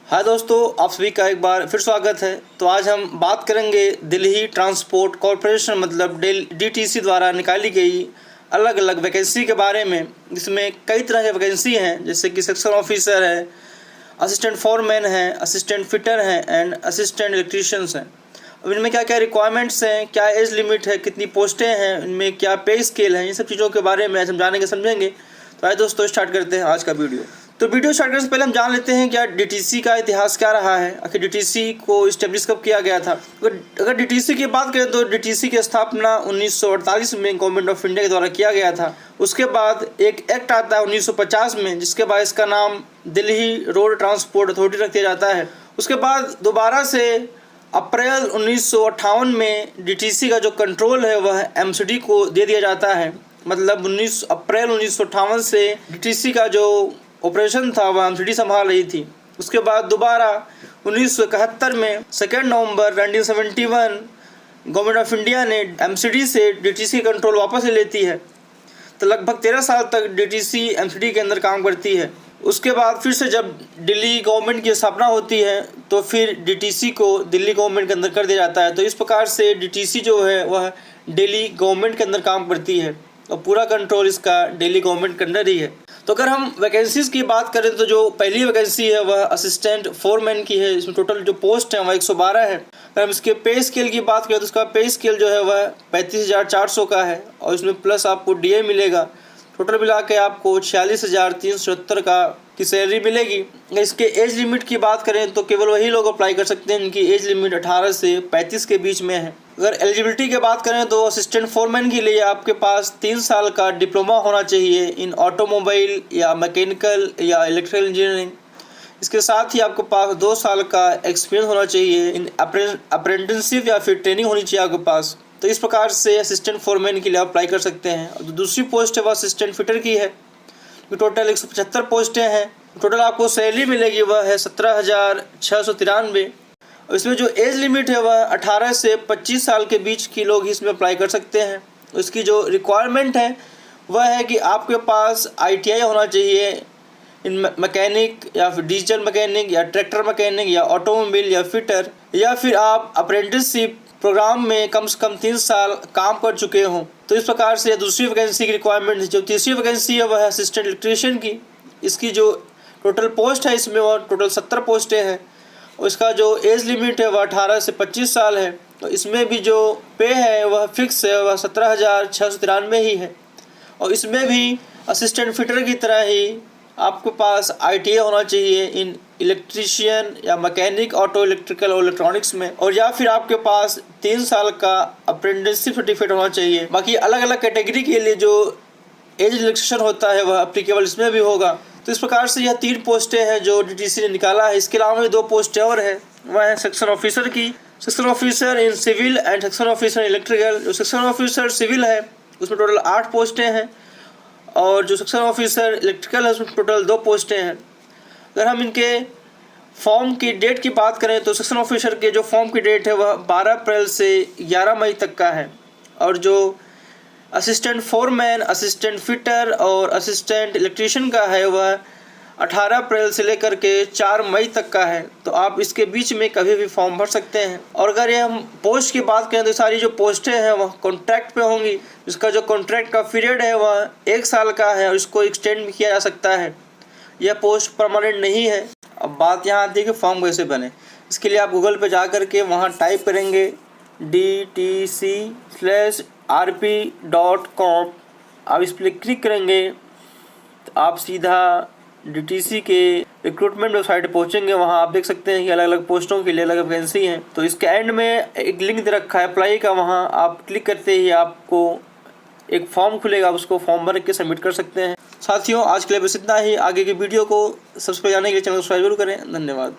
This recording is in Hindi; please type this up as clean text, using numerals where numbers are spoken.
हाय दोस्तों, आप सभी का एक बार फिर स्वागत है। तो आज हम बात करेंगे दिल्ली ट्रांसपोर्ट कॉरपोरेशन मतलब DTC द्वारा निकाली गई अलग अलग वैकेंसी के बारे में, जिसमें कई तरह के वैकेंसी हैं, जैसे कि सेक्शन ऑफिसर है, असिस्टेंट फोरमैन है, असिस्टेंट फिटर हैं एंड असिस्टेंट इलेक्ट्रीशियंस हैं। अब इनमें क्या क्या रिक्वायरमेंट्स हैं, क्या एज लिमिट है, कितनी पोस्टें हैं, इनमें क्या पे स्केल है, इन सब चीज़ों के बारे में आज हम जानेंगे समझेंगे। तो आइए दोस्तों स्टार्ट करते हैं आज का वीडियो। तो वीडियो स्टार्ट करने से पहले हम जान लेते हैं क्या DTC का इतिहास क्या रहा है, आखिर DTC को इस्टेब्लिश कब किया गया था। अगर DTC की बात करें तो DTC की स्थापना 1948 में गवर्नमेंट ऑफ इंडिया के द्वारा किया गया था। उसके बाद एक एक्ट आता है 1950 में, जिसके बाद इसका नाम दिल्ली रोड ट्रांसपोर्ट अथॉरिटी रख दिया जाता है। उसके बाद दोबारा से अप्रैल 1958 में DTC का जो कंट्रोल है वह MCD को दे दिया जाता है। मतलब अप्रैल 1958 से DTC का जो ऑपरेशन था वह MCD संभाल रही थी। उसके बाद दोबारा 1971 में 2 नवंबर 1971 गवर्नमेंट ऑफ इंडिया ने MCD से DTC कंट्रोल वापस ले लेती है। तो लगभग 13 साल तक DTC MCD के अंदर काम करती है। उसके बाद फिर से जब दिल्ली गवर्नमेंट की स्थापना होती है तो फिर DTC को दिल्ली गवर्नमेंट के अंदर कर दिया जाता है। तो इस प्रकार से DTC जो है वह दिल्ली गवर्नमेंट के अंदर काम करती है और पूरा कंट्रोल इसका दिल्ली गवर्नमेंट के अंदर ही है। तो अगर हम वैकेंसीज़ की बात करें तो जो पहली वैकेंसी है वह असिस्टेंट फोरमैन की है। इसमें टोटल जो पोस्ट है वह 112 है। अगर हम इसके पे स्केल की बात करें तो इसका पे स्केल जो है वह 35,400 का है और इसमें प्लस आपको DA मिलेगा। टोटल मिला के आपको 46,370 की सैलरी मिलेगी। अगर इसके एज लिमिट की बात करें तो केवल वही लोग अप्लाई कर सकते हैं जिनकी एज लिमिट 18 से 35 के बीच में है। अगर एलिजिबिलिटी की बात करें तो असिस्टेंट फोरमैन के लिए आपके पास 3 साल का डिप्लोमा होना चाहिए इन ऑटोमोबाइल या मैकेनिकल या इलेक्ट्रिकल इंजीनियरिंग। इसके साथ ही आपके पास 2 साल का एक्सपीरियंस होना चाहिए इन अप्रेंटिसशिप या फिर ट्रेनिंग होनी चाहिए आपके पास। तो इस प्रकार से असिस्टेंट फोरमैन के लिए अप्लाई कर सकते हैं। और दूसरी पोस्ट है वह असिस्टेंट फिटर की है। टोटल 175 पोस्टें हैं। टोटल आपको सैलरी मिलेगी वह है 17,693। और इसमें जो एज लिमिट है वह 18 से 25 साल के बीच की लोग ही इसमें अप्लाई कर सकते हैं। उसकी जो रिक्वायरमेंट है वह है कि आपके पास ITI होना चाहिए इन मैकेनिक या फिर डिजिटल मैकेनिक या ट्रैक्टर मैकेनिक या ऑटोमोबाइल या फिटर, या फिर आप अप्रेंटिसशिप प्रोग्राम में कम से कम 3 साल काम कर चुके हों। तो इस प्रकार से दूसरी वैकेंसी की रिक्वायरमेंट है। जो तीसरी वैकेंसी है वह है असिस्टेंट इलेक्ट्रीशियन की। इसकी जो टोटल पोस्ट है इसमें वह टोटल 70 पोस्टें हैं और इसका जो एज लिमिट है वह 18 से 25 साल है। तो इसमें भी जो पे है वह फिक्स है, वह 17,693 ही है। और इसमें भी असिस्टेंट फिटर की तरह ही आपके पास ITI होना चाहिए इन इलेक्ट्रीशियन या मैकेनिक ऑटो इलेक्ट्रिकल और इलेक्ट्रॉनिक्स में, और या फिर आपके पास 3 साल का अप्रेंटिसशिप सर्टिफिकेट होना चाहिए। बाकी अलग अलग कैटेगरी के लिए जो एज रिलैक्सेशन होता है वह एप्लीकेबल इसमें भी होगा। तो इस प्रकार से यह 3 पोस्टें हैं जो DTC ने निकाला है। इसके अलावा भी 2 पोस्टें और हैं, वह है सेक्शन ऑफिसर की, section officer in civil and section officer electrical. जो सेक्शन ऑफिसर सिविल है उसमें टोटल 8 पोस्टें हैं और जो सेक्शन ऑफिसर इलेक्ट्रिकल है उसमें टोटल 2 पोस्टें हैं। अगर हम इनके फॉर्म की डेट की बात करें तो सेक्शन ऑफिसर के जो फॉर्म की डेट है वह 12 अप्रैल से 11 मई तक का है, और जो असिस्टेंट फोरमैन, असिस्टेंट फिटर और असिस्टेंट इलेक्ट्रीशियन का है वह 18 अप्रैल से लेकर के 4 मई तक का है। तो आप इसके बीच में कभी भी फॉर्म भर सकते हैं। और अगर ये हम पोस्ट की बात करें तो सारी जो पोस्टें हैं वह कॉन्ट्रैक्ट पे होंगी। इसका जो कॉन्ट्रैक्ट का पीरियड है वह 1 साल का है और इसको एक्सटेंड भी किया जा सकता है। यह पोस्ट परमानेंट नहीं है। अब बात यहाँ आती है कि फॉर्म कैसे बने। इसके लिए आप गूगल पे जा कर के वहाँ टाइप करेंगे DTC/rp.com। आप इस पर क्लिक करेंगे तो आप सीधा DTC के रिक्रूटमेंट वेबसाइट पर पहुँचेंगे। वहाँ आप देख सकते हैं कि अलग अलग पोस्टों के लिए अलग अलग वैकेंसी हैं। तो इसके एंड में एक लिंक दे रखा है अप्लाई का, वहाँ आप क्लिक करते ही आपको एक फॉर्म खुलेगा, उसको फॉर्म भर के सबमिट कर सकते हैं। साथियों, आज के लिए बस इतना ही। आगे की वीडियो को सब्सक्राइब करने के लिए चैनल को सब्सक्राइब जरूर करें। धन्यवाद।